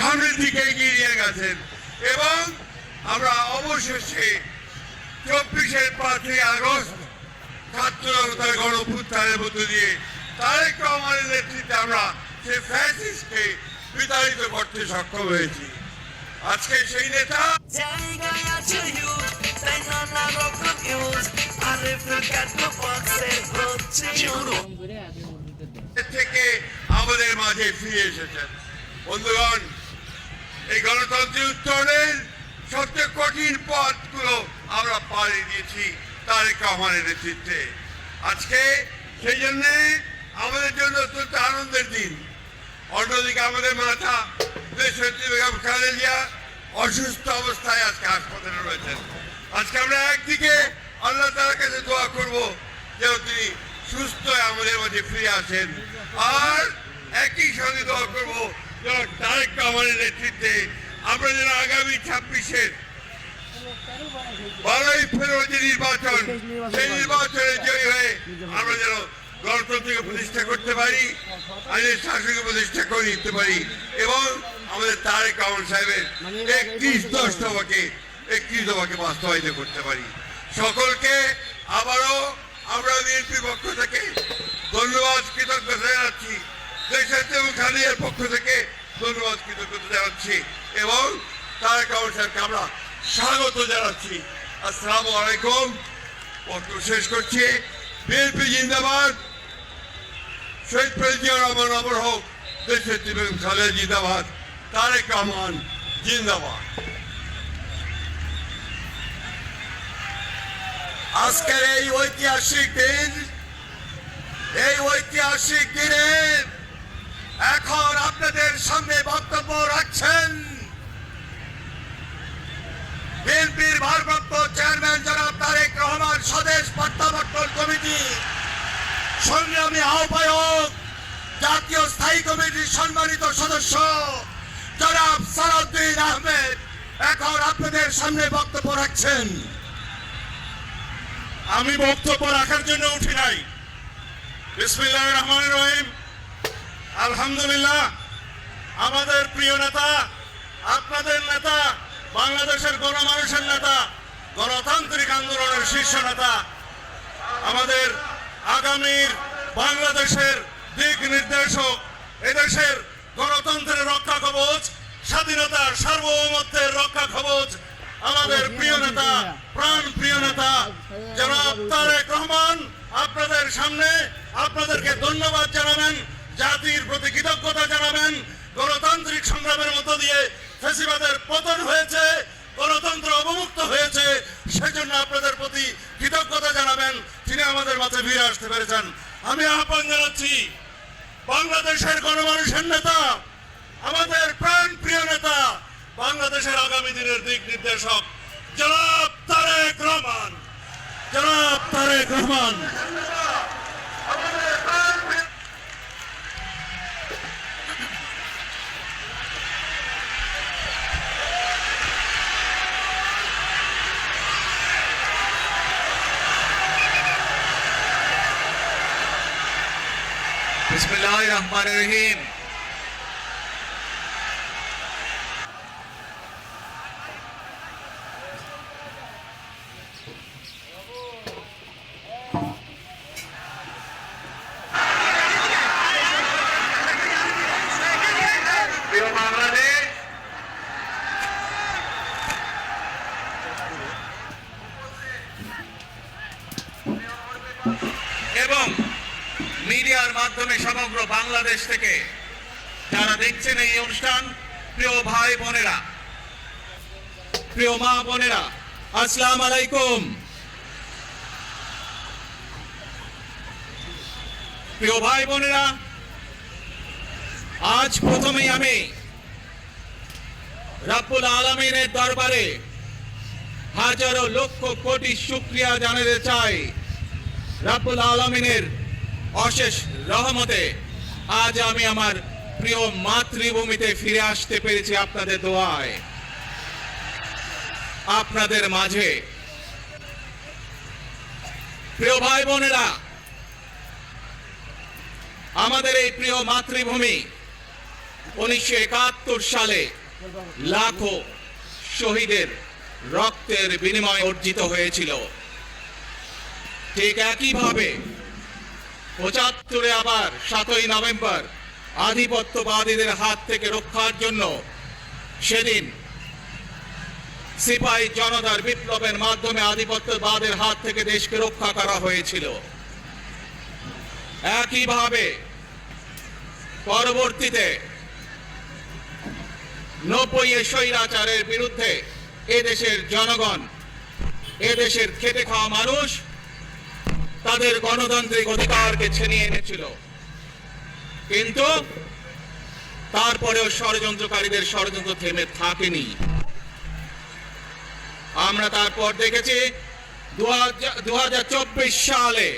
সামনের দিকে এগিয়ে নিয়ে গেছেন এবং আমরা অবশেষে 24 5 আগস্ট ছাত্র জনতার গণঅভ্যুত্থানের মধ্য দিয়ে তারেক রহমানের নেতৃত্বে আমরা সেই ফ্যাসিস্টকে বিতাড়িত করতে সক্ষম হয়েছি। আজকে সেই নেতা থেকে আমাদের মাঝে ফিরে এসেছেন। বন্ধুগণ, এই গণতন্ত্রের উত্তরণের সবচেয়ে কঠিন পথগুলো আমরা পাড়ি দিয়েছি তারেক রহমানের নেতৃত্বে। আজকে সেই জন্যে আমাদের জন্য অত্যন্ত আনন্দের দিন। অন্যদিকে আমাদের মাতা দেশনেত্রী বেগম খালেদা জিয়া অসুস্থ অবস্থায় আজকে হাসপাতালে রয়েছেন। আজকে আমরা একদিকে আল্লাহ তাআলার কাছে দোয়া করব যেন তিনি সুস্থ হয়ে আমাদের মাঝে ফিরে আসেন, আর একই সঙ্গে দোয়া করব যেন তারেক রহমানের নেতৃত্বে আমরা যেন আগামী 26-এর 12ই ফেব্রুয়ারি যে নির্বাচন, সেই নির্বাচনে জয়ী হয়ে আমরা যেন গণতন্ত্রকে প্রতিষ্ঠা করতে পারি, আইনের শাসনকে প্রতিষ্ঠা করে নিতে পারি এবং আমাদের তারেক রহমান সাহেবের 31 দফাকে বাস্তবায়িত করতে পারি। সকলকে আবারও আমরা বিএনপির পক্ষ থেকে ধন্যবাদ, কৃতজ্ঞতা জানাচ্ছি। দেশের এবং খালিয়ার পক্ষ থেকে ধন্যবাদ, কৃতজ্ঞতা জানাচ্ছি এবং তারেক রহমান সাহেবকে আমরা স্বাগত জানাচ্ছি। আসসালামু আলাইকুম। বক্তব্য শেষ করছি। বিএনপি জিন্দাবাদ, শহীদ প্রেসিডেন্ট রহমান অমর হোক, দেশের বেগম খালেদা জিন্দাবাদ, তারেক রহমান জিন্দাবাদ। আজকের এই ঐতিহাসিক দিনে এখন আপনাদের সামনে বক্তব্য রাখছেন বিএনপির ভারপ্রাপ্ত চেয়ারম্যান জনাব তারেক রহমান, স্বদেশ প্রত্যাবর্তন কমিটি সংগ্রামী আহ্বায়ক, জাতীয় স্থায়ী কমিটির সম্মানিত সদস্য জনাব সালাউদ্দিন আহমেদ এখন আপনাদের সামনে বক্তব্য রাখছেন। আমি বক্তব্য রাখার জন্য উঠি নাই। বিসমিল্লাহির রহমানির রহিম। আলহামদুলিল্লাহ, আমাদের প্রিয় নেতা, আপনাদের নেতা, বাংলাদেশের গণমানুষের নেতা, গণতান্ত্রিক আন্দোলনের শীর্ষ নেতা, আমাদের আগামীর বাংলাদেশের দিক নির্দেশক, এদেশের গণতন্ত্রের রক্ষা কবচ, স্বাধীনতার সার্বভৌমত্বের রক্ষা কবচ, আমাদের প্রিয় নেতা, প্রাণ প্রিয় নেতা জনাব তারেক রহমান আপনাদের সামনে আপনাদেরকে ধন্যবাদ জানাবেন, জাতির প্রতি কৃতজ্ঞতা জানাবেন। গণতান্ত্রিক সংগ্রামের মধ্য দিয়ে ফ্যাসিবাদের পতন হয়েছে, গণতন্ত্র অবমুক্ত হয়েছে, সেজন্য আপনাদের প্রতি কৃতজ্ঞতা জানাবেন। তিনি আমাদের মাঝে ফিরে আসতে পেরেছেন। আমি আহ্বান জানাচ্ছি বাংলাদেশের গণমানুষের নেতা, আমাদের প্রাণ প্রিয় নেতা, বাংলাদেশের আগামী দিনের দিক নির্দেশক জনাব তারেক রহমান, জনাব তারেক রহমান। বিসমিল্লাহির রহমানির রহিম। এবং মিডিয়ার মাধ্যমে সমগ্র বাংলাদেশ থেকে যারা দেখছেন এই অনুষ্ঠান, প্রিয় ভাই বোনেরা, প্রিয় মা বোনেরা, আসসালামু আলাইকুম। প্রিয় ভাই বোনেরা, আজ প্রথমেই আমি রব্বুল আলামিনের দরবারে হাজারো লক্ষ কোটি শুকরিয়া জানাতে চাই। রব্বুল আলামিনের অশেষ রহমতে আজ আমি আমার প্রিয় মাতৃভূমিতে ফিরে আসতে পেরেছি আপনাদের দোয়ায়, আপনাদের মাঝে। প্রিয় ভাই বোনেরা, আমাদের এই প্রিয় মাতৃভূমি 1971 সালে লাখো শহীদের রক্তের বিনিময়ে অর্জিত হয়েছিল। ঠিক একইভাবে 75-এ আবার 7ই নভেম্বর আধিপত্যবাদীদের হাত থেকে রক্ষার জন্য সেদিন সিপাহী জনতার বিপ্লবের মাধ্যমে আধিপত্যবাদের হাত থেকে দেশকে রক্ষা করা হয়েছিল। একইভাবে পরবর্তীতে 90-এ স্বৈরাচারের বিরুদ্ধে এদেশের জনগণ, এদেশের খেটে খাওয়া মানুষ তাদের গণতান্ত্রিক অধিকারকে ছিনিয়ে এনেছিল। কিন্তু তারপরেও ষড়যন্ত্রকারীদের ষড়যন্ত্র থেমে থাকেনি। আমরা তারপর দেখেছি 2024 সালে,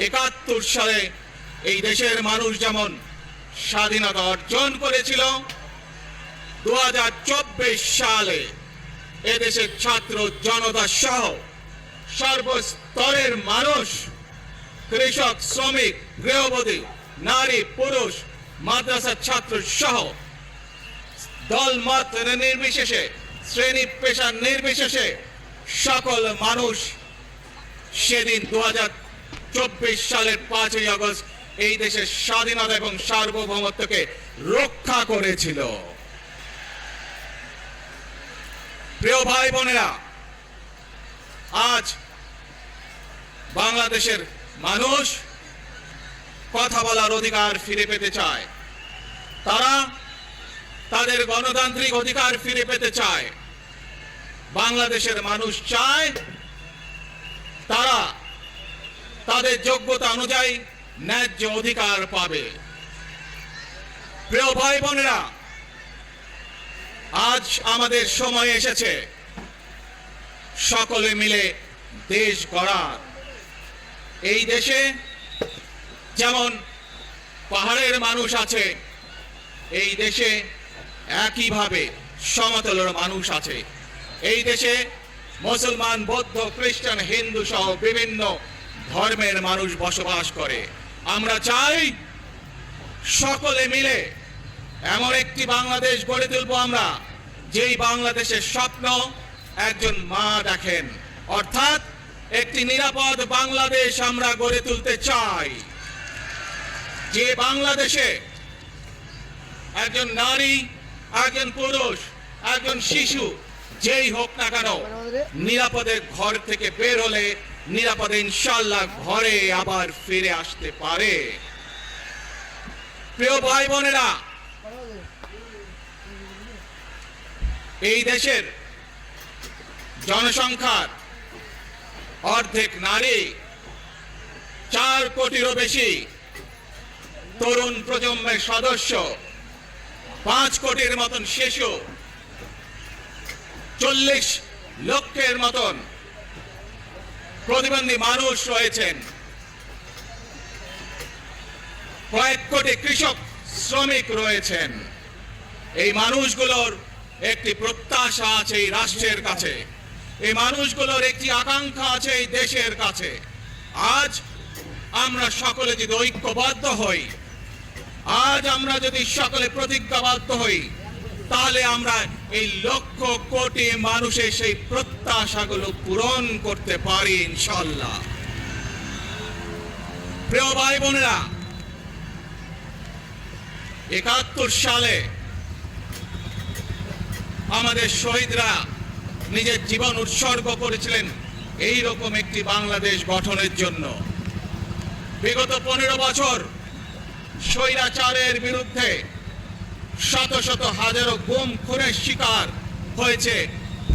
71 সালে এই দেশের মানুষ যেমন স্বাধীনতা অর্জন করেছিল, 2024 সালে এদেশের ছাত্র জনতা সহ সর্বস্তরের মানুষ, কৃষক, শ্রমিক, গৃহবধূ, নারী, পুরুষ, মাদ্রাসার ছাত্র সহ দল মত নির্বিশেষে, শ্রেণী পেশা নির্বিশেষে সকল মানুষ সেদিন 2024 সালের 5ই আগস্ট এই দেশের স্বাধীনতা এবং সার্বভৌমত্বকে রক্ষা করেছিল। প্রিয় ভাই বোনেরা, আজ বাংলাদেশের মানুষ কথা বলার অধিকার ফিরে পেতে চায়। তারা তাদের গণতান্ত্রিক অধিকার ফিরে পেতে চায়। বাংলাদেশের মানুষ চায় তারা তাদের যোগ্যতা অনুযায়ী ন্যায্য অধিকার পাবে। প্রিয় ভাই বোনেরা, আজ আমাদের সময় এসেছে সকলে মিলে দেশ গড়ার। এই দেশে যেমন পাহাড়ের মানুষ আছে, এই দেশে একইভাবে সমতলের মানুষ আছে। এই দেশে মুসলমান, বৌদ্ধ, খ্রিস্টান, হিন্দু সহ বিভিন্ন ধর্মের মানুষ বসবাস করে। আমরা চাই সকলে মিলে এমন একটি বাংলাদেশ গড়ে তুলব আমরা, যেই বাংলাদেশের স্বপ্ন একজন মা দেখেন, অর্থাৎ একটি নিরাপদ বাংলাদেশ আমরা গড়ে তুলতে চাই। যে বাংলাদেশে একজন নারী, একজন পুরুষ, একজন শিশু যেই হোক না কেন নিরাপদে ঘর থেকে বের হলে নিরাপদে ইনশাআল্লাহ ঘরে আবার ফিরে আসতে পারে। প্রিয় ভাই বোনেরা, এই দেশের জনসংখ্যার অর্ধেক নারী, 4 কোটিরও বেশি তরুণ প্রজন্মের সদস্য, 5 কোটির মতন শিশু, 40 লক্ষের মতন প্রতিবন্ধী মানুষ রয়েছেন, কয়েক কোটি কৃষক, শ্রমিক রয়েছেন। এই মানুষগুলোর একটি প্রত্যাশা আছে এই রাষ্ট্রের কাছে, এই মানুষগুলোর একটি আকাঙ্ক্ষা আছে এই দেশের কাছে। আজ আমরা সকলে যদি ঐক্যবদ্ধ হই, আজ আমরা যদি সকলে প্রতিজ্ঞাবদ্ধ হই, তাহলে আমরা এই লক্ষ কোটি মানুষের সেই প্রত্যাশাগুলো পূরণ করতে পারি ইনশাআল্লাহ। প্রিয় ভাই বোনেরা, 71 সালে আমাদের শহীদরা নিজের জীবন উৎসর্গ করেছিলেন এই রকম একটি বাংলাদেশ গঠনের জন্য। বিগত 15 বছর স্বৈরাচারের বিরুদ্ধে শত শত হাজারো গুম খুনের শিকার হয়েছে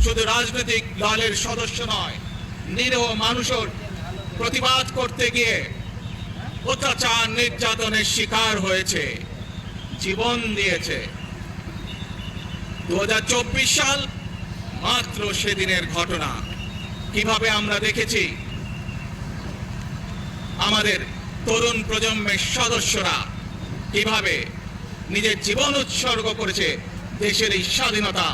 শুধু রাজনৈতিক দলের সদস্য নয়, নিরীহ মানুষের প্রতিবাদ করতে গিয়ে অত্যাচার নির্যাতনের শিকার হয়েছে, জীবন দিয়েছে। 2024 সাল মাত্র সেদিনের ঘটনা। কিভাবে আমরা দেখেছি আমাদের তরুণ প্রজন্মের সদস্যরা কিভাবে নিজের জীবন উৎসর্গ করেছে দেশের এই স্বাধীনতা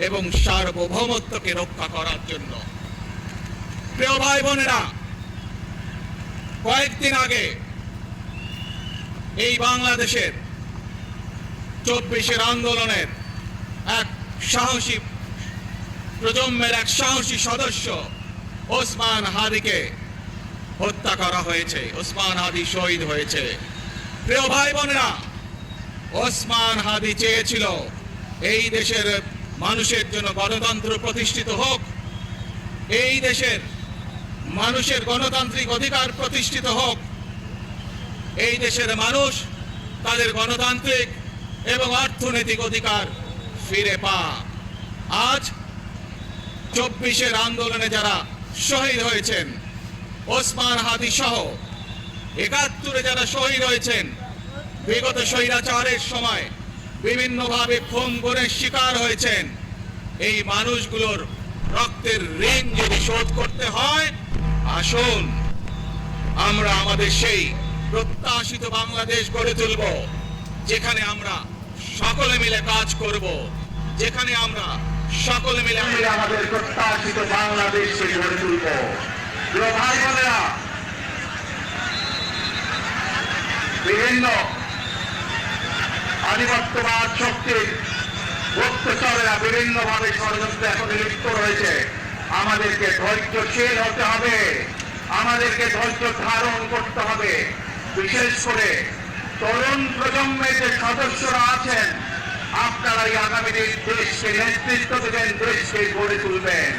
এবং সার্বভৌমত্বকে রক্ষা করার জন্য। প্রিয় ভাই বোনেরা, কয়েকদিন আগে এই বাংলাদেশের 24-এর আন্দোলনের এক সাহসী প্রজন্মের এক সাহসী সদস্য ওসমান হাদিকে হত্যা করা হয়েছে। ওসমান হাদি শহীদ হয়েছে। প্রিয় ভাই বোনেরা, ওসমান হাদি চেয়েছিল এই দেশের মানুষের জন্য গণতন্ত্র প্রতিষ্ঠিত হোক, এই দেশের মানুষের গণতান্ত্রিক অধিকার প্রতিষ্ঠিত হোক, এই দেশের মানুষ তাদের গণতান্ত্রিক এবং অর্থনৈতিক অধিকার ফিরে পাক। আজ 24-এর আন্দোলনে যারা শহীদ হয়েছেন, ওসমান হাদি সহ 71-এ যারা শহীদ হয়েছেন, বিগত স্বৈরাচারের সময় বিভিন্নভাবে খুন গুমের শিকার হয়েছেন, এই মানুষগুলোর রক্তের ঋণ যদি শোধ করতে হয়, আসুন আমরা আমাদের সেই প্রত্যাশিত বাংলাদেশ গড়ে তুলব, যেখানে আমরা সকলে মিলে কাজ করব, যেখানে আমরা সকলে মিলে আমাদের প্রত্যাশিত বাংলাদেশকে গড়ে তুলব। প্রিয় ভাই বোনেরা, বিভিন্ন আধিপত্যবাদ শক্তির গুপ্তচরেরা বিভিন্নভাবে ষড়যন্ত্রে এখন লিপ্ত রয়েছে। আমাদেরকে ধৈর্যশীল হতে হবে, আমাদেরকে ধৈর্য ধারণ করতে হবে। বিশেষ করে তরুণ প্রজন্মের যে সদস্যরা আছেন, আপনারাই আগামী দিন দেশকে নেতৃত্ব দেবেন, দেশকে গড়ে তুলবেন।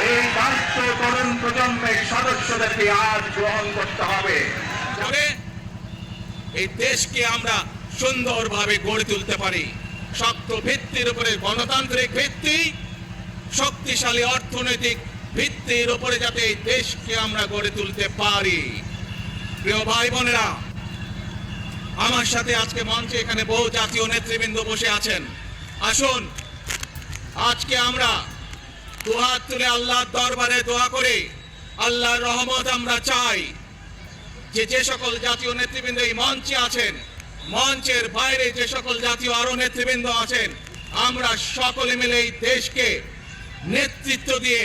এই দায়িত্ব তরুণ প্রজন্মের সদস্যদেরকে আজ গ্রহণ করতে হবে। করে এই দেশকে আমরা সুন্দরভাবে গড়ে তুলতে পারি। শক্ত ভিত্তির উপরে গণতান্ত্রিক ভিত্তি, শক্তিশালী অর্থনৈতিক ভিত্তির উপরে যাতে এই দেশকে আমরা গড়ে তুলতে পারি। প্রিয় ভাই বোনেরা, আমার সাথে আজকে মঞ্চে এখানে বহু জাতীয় নেতৃবৃন্দ বসে আছেন। আসুন আজকে আমরা দুহাত তুলে আল্লাহর দরবারে দোয়া করে আল্লাহর রহমত আমরা চাই। যে সকল জাতীয় নেতৃবৃন্দ এই মঞ্চে আছেন, মঞ্চের বাইরে যে সকল জাতীয় আরো নেতৃবৃন্দ আছেন, আমরা সকলে মিলে এই দেশকে নেতৃত্ব দিয়ে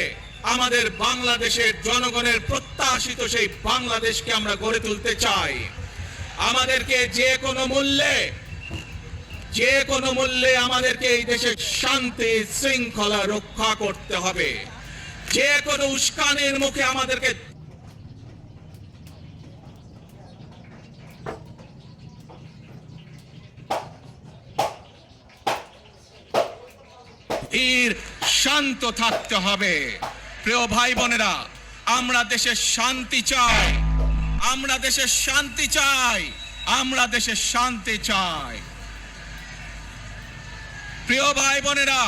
আমাদের বাংলাদেশের জনগণের প্রত্যাশিত সেই বাংলাদেশকে আমরা গড়ে তুলতে চাই। আমাদেরকে যে কোনো মূল্যে আমাদেরকে এই দেশের শান্তি শৃঙ্খলা রক্ষা করতে হবে। যে কোনো উস্কানির মুখে আমাদেরকে শান্ত থাকতে হবে। প্রিয় ভাই বোনেরা, আমরা দেশের শান্তি চাই, আমরা দেশের শান্তি চাই, আমরা দেশের শান্তি চাই। প্রিয় ভাই বোনেরা,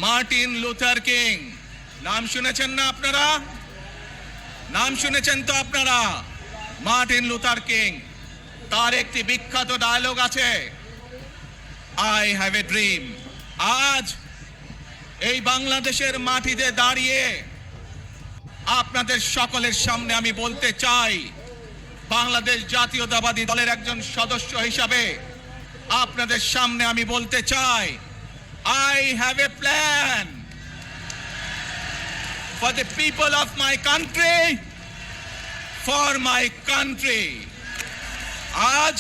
মার্টিন লুথার কিং নাম শুনেছেন না আপনারা? নাম শুনেছেন তো আপনারা? মার্টিন লুথার কিং, তার একটি বিখ্যাত ডায়লগ আছে, আই হ্যাভ এ ড্রিম। আজ এই বাংলাদেশের মাটিতে দাঁড়িয়ে আপনাদের সকলের সামনে আমি বলতে চাই, বাংলাদেশ জাতীয়তাবাদী দলের একজন সদস্য হিসাবে আপনাদের সামনে আমি বলতে চাই, I have a plan for the people of my country, for my country. আজ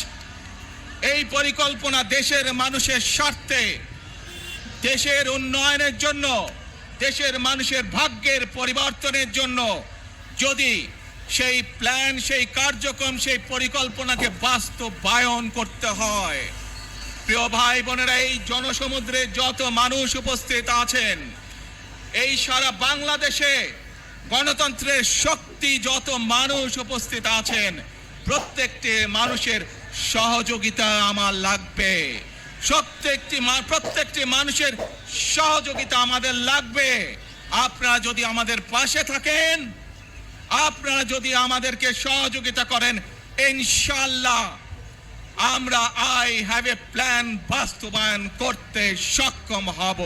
এই পরিকল্পনা দেশের মানুষের স্বার্থে, দেশের উন্নয়নের জন্য, দেশের মানুষের ভাগ্যের পরিবর্তনের জন্য যদি সেই প্ল্যান, সেই কার্যক্রম, সেই পরিকল্পনাকে বাস্তবায়ন করতে হয়, প্রিয় ভাই বোনেরা, এই জনসমুদ্রে যত মানুষ উপস্থিত আছেন, এই সারা বাংলাদেশে গণতন্ত্রের শক্তি যত মানুষ উপস্থিত আছেন, প্রত্যেকটি মানুষের সহযোগিতা আমার লাগবে। প্রত্যেকটি মানুষের সহযোগিতা আমাদের লাগবে। আপনারা যদি আমাদের পাশে থাকেন, আপনারা যদি আমাদেরকে সহযোগিতা করেন, ইনশাআল্লাহ আমরা আই হ্যাভ এ প্ল্যান বাস্তবায়ন করতে সক্ষম হব।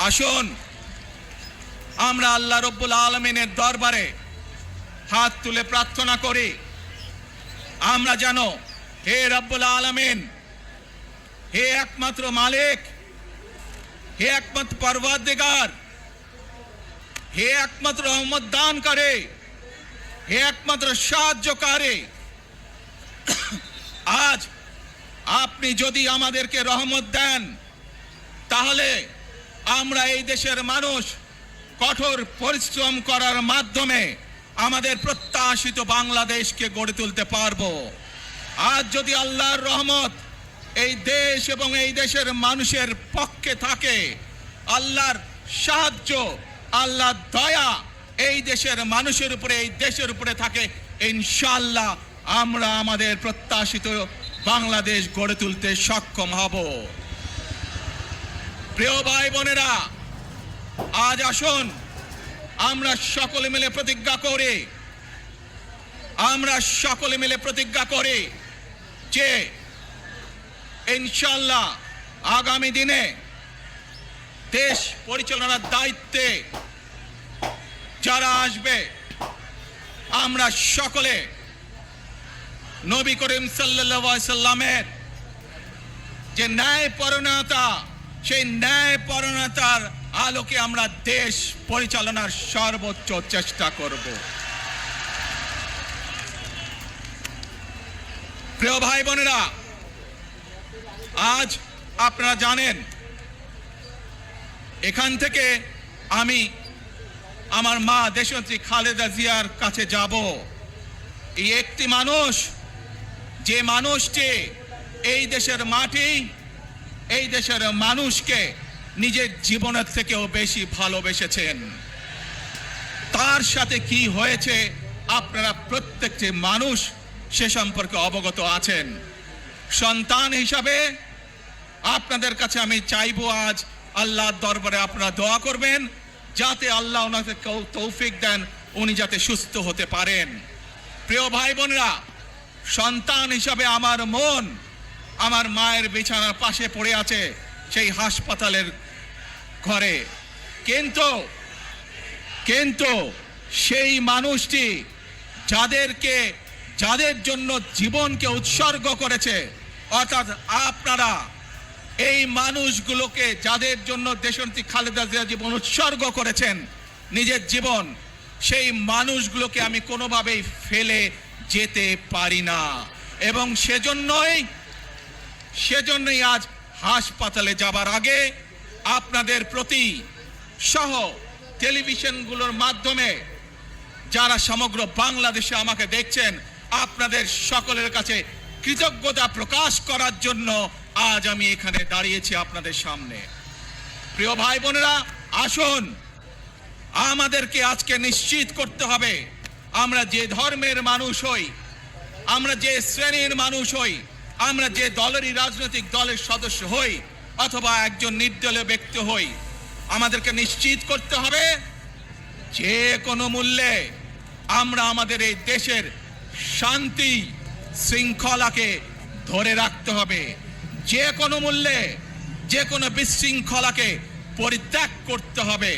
আসুন আমরা আল্লাহ রব্বুল আলামিনের দরবারে হাত তুলে প্রার্থনা করি, আমরা জানো, হে রব্বুল আলামিন, হে একমাত্র মালিক, হে একমাত্র পরওয়ারদিগার, হে একমাত্র রহমত দান করে, হে একমাত্র সাহায্যকারী, আজ আপনি যদি আমাদেরকে রহমত দেন, তাহলে আমরা এই দেশের মানুষ কঠোর পরিশ্রম করার মাধ্যমে আমাদের প্রত্যাশিত বাংলাদেশকে গড়ে তুলতে পারবো। আজ যদি আল্লাহর রহমত এই দেশ এবং এই দেশের মানুষের পক্ষে থাকে, আল্লাহর সাহায্য, আল্লাহর দয়া এই দেশের মানুষের উপরে, এই দেশের উপরে থাকে, ইনশাআল্লাহ আমরা আমাদের প্রত্যাশিত বাংলাদেশ গড়ে তুলতে সক্ষম হব। প্রিয় ভাই বোনেরা, আজ আসুন আমরা সকলে মিলে প্রতিজ্ঞা করি যে ইনশাআল্লাহ আগামী দিনে দেশ পরিচালনার দায়িত্বে যারা আসবে, আমরা সকলে নবী করিম সাল্লাল্লাহু আলাইহি সাল্লামের যে ন্যায়পরায়ণতা, সেই ন্যায়পরায়ণতার আলোকে আমরা দেশ পরিচালনার সর্বোচ্চ চেষ্টা করব। প্রিয় ভাই বোনেরা, আজ আপনারা জানেন এখান থেকে আমি আমার মা দেশনেত্রী খালেদা জিয়ার কাছে যাব। এই একটি মানুষ, যে মানুষটি এই দেশের মাটি, এই দেশের মানুষকে নিজের জীবনের থেকেও বেশি ভালোবেসেছেন। তার সাথে কি হয়েছে আপনারা প্রত্যেকটি মানুষ সে সম্পর্কে অবগত আছেন। সন্তান হিসাবে আপনাদের কাছে আমি চাইবো, আজ আল্লাহর দরবারে আপনারা দোয়া করবেন যাতে আল্লাহ ওনাকে তৌফিক দেন, উনি যাতে সুস্থ হতে পারেন। প্রিয় ভাই বোনেরা, সন্তান হিসাবে আমার মন আমার মায়ের বিছানার পাশে পড়ে আছে সেই হাসপাতালের ঘরে, কিন্তু সেই মানুষটি যাদের জন্য জীবনকে উৎসর্গ করেছে, অর্থাৎ আপনারা এই মানুষগুলোকে, যাদের জন্য দেশনেত্রী খালেদা জিয়া জীবন উৎসর্গ করেছেন নিজের জীবন, সেই মানুষগুলোকে আমি কোনোভাবেই ফেলে যেতে পারি না। এবং সেজন্যই আজ হাসপাতালে যাবার আগে আপনাদের প্রতি সহ টেলিভিশনগুলোর মাধ্যমে যারা সমগ্র বাংলাদেশে আমাকে দেখছেন, আপনাদের সকলের কাছে কৃতজ্ঞতা প্রকাশ করার জন্য আজ আমি এখানে দাঁড়িয়েছি আপনাদের সামনে। প্রিয় ভাই বোনেরা, আসুন আমাদেরকে আজকে নিশ্চিত করতে হবে, আমরা যে ধর্মের মানুষ হই, আমরা যে শ্রেণীর মানুষ হই, আমরা যে দলেরই রাজনৈতিক দলের সদস্য হই অথবা একজন নির্দলীয় ব্যক্তি হই, আমাদেরকে নিশ্চিত করতে হবে যে কোনো মূল্যে আমরা আমাদের এই দেশের শান্তি শৃঙ্খলাকে ধরে রাখতে হবে। যে কোনো মূল্যে যে কোনো বিশৃঙ্খলাকে পরিত্যাগ করতে হবে।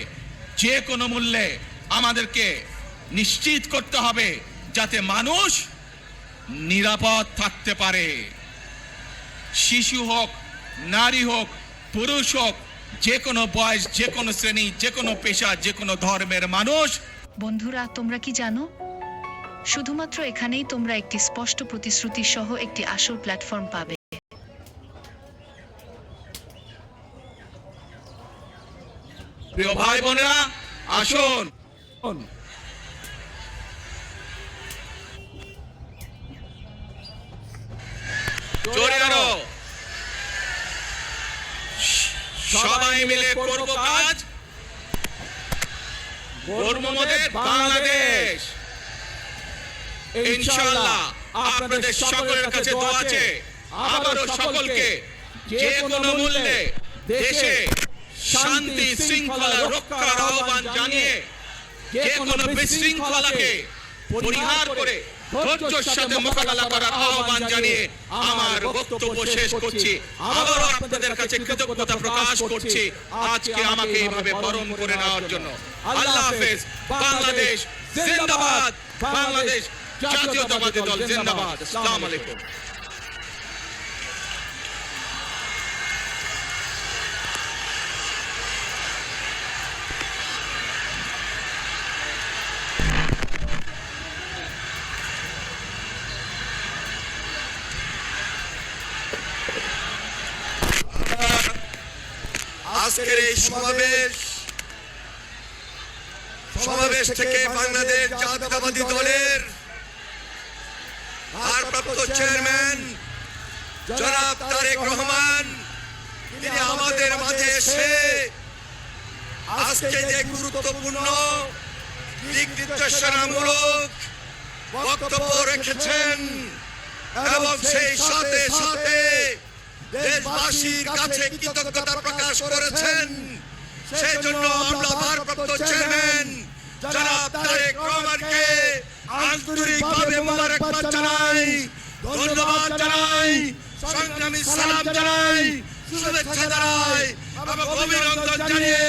যে কোনো মূল্যে আমাদেরকে নিশ্চিত করতে হবে যাতে মানুষ নিরাপদ থাকতে পারে। শিশু হোক, নারী হোক, পুরুষ হোক, যে কোনো বয়স, যে কোনো শ্রেণী, যে কোনো পেশা, যে কোনো ধর্মের মানুষ। বন্ধুরা, তোমরা কি জানো, শুধুমাত্র এখানেই তোমরা একটি স্পষ্ট প্রতিশ্রুতি সহ একটি আসল প্ল্যাটফর্ম পাবে। প্রিয় ভাই বোনেরা, আসুন সবাই মিলে করব কাজ, গর্ব মোদের বাংলাদেশ। ইনশাআল্লাহ আপনাদের সকলের কাছে দোয়া আছে, আবারও সকলকে যে কোনো মূল্যে দেশে শান্তি শৃঙ্খলা রক্ষার আহ্বান জানিয়ে যে কোনো বিশৃঙ্খলাকে পরিহার করে ধৈর্যের সাথে মোকাবেলা করার আহ্বান জানিয়ে আমার বক্তব্য শেষ করছি। আবারও আপনাদের কাছে কৃতজ্ঞতা প্রকাশ করছি আজকে আমাকে এইভাবে বরণ করে নেওয়ার জন্য। আল্লাহ হাফেজ। বাংলাদেশ জিন্দাবাদ, বাংলাদেশ জাতীয়তাবাদী দল জিন্দাবাদ। আসসালামু আলাইকুম। আজকের এই সমাবেশ থেকে বাংলাদেশ জাতীয়তাবাদী দলের ভারপ্রাপ্ত চেয়ারম্যান জনাব তারেক রহমান তিনি আমাদের মাঝে এসে আজকে যে গুরুত্বপূর্ণ দিক নির্দেশনামূলক বক্তব্য রেখেছেন এবং সেই সাথে সাথে দেশবাসীর কাছে কৃতজ্ঞতা প্রকাশ করেছেন, সেই জন্য আমরা ভারপ্রাপ্ত চেয়ারম্যান জনাব তারেক রহমানকে আন্তরিকভাবে মোবারকবাদ জানাই, ধন্যবাদ জানাই, সংগ্রামী সালাম জানাই, শুভেচ্ছা জানাই এবং অভিনন্দন জানিয়ে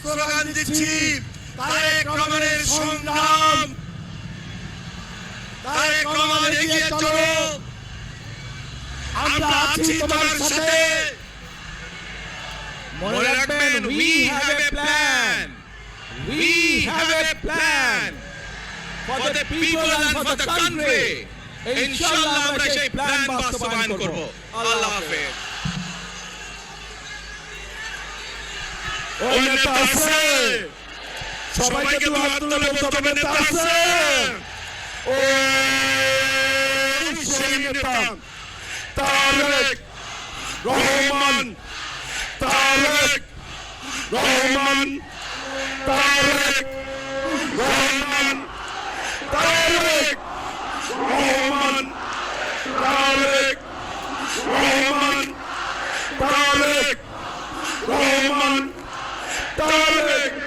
স্লোগান দিচ্ছি, তারেক রহমানের সংগ্রাম, তারেক রহমান এগিয়ে চলো, আমরা আছি তোমার সাথে। মনে রাখবেন, we have a plan. We have a plan for the people and for the country. ইনশাআল্লাহ আমরা সেই প্ল্যান বাস্তবায়ন করব। আল্লাহ হাফেজ। ওই নেতা আছে, সবাইকে তো হাত তুলে বলতে হবে নেতা আছে। ও সেই নেতা তারেক রহমান, তারেক রহমান, তারেক রহমান, তারেক রহমান, তারেক রহমান, তারেক রহমান, তারেক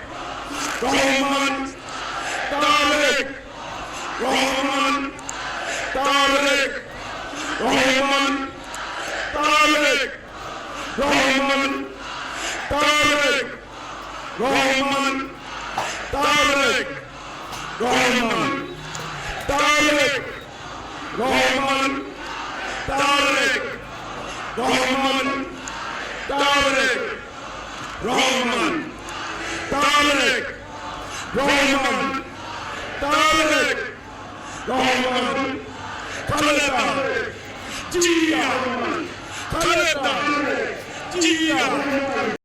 রহমান, তারেক রহমান, তারেক রহমান, তারেক রহমান, তারেক রহমান, তারেক রহমান, তারেক রহমান, তারেক রহমান, তারেক রহমান, তারেক রহমান, তারেক রহমান, খালেদা জিয়া, খালেদা জিয়া।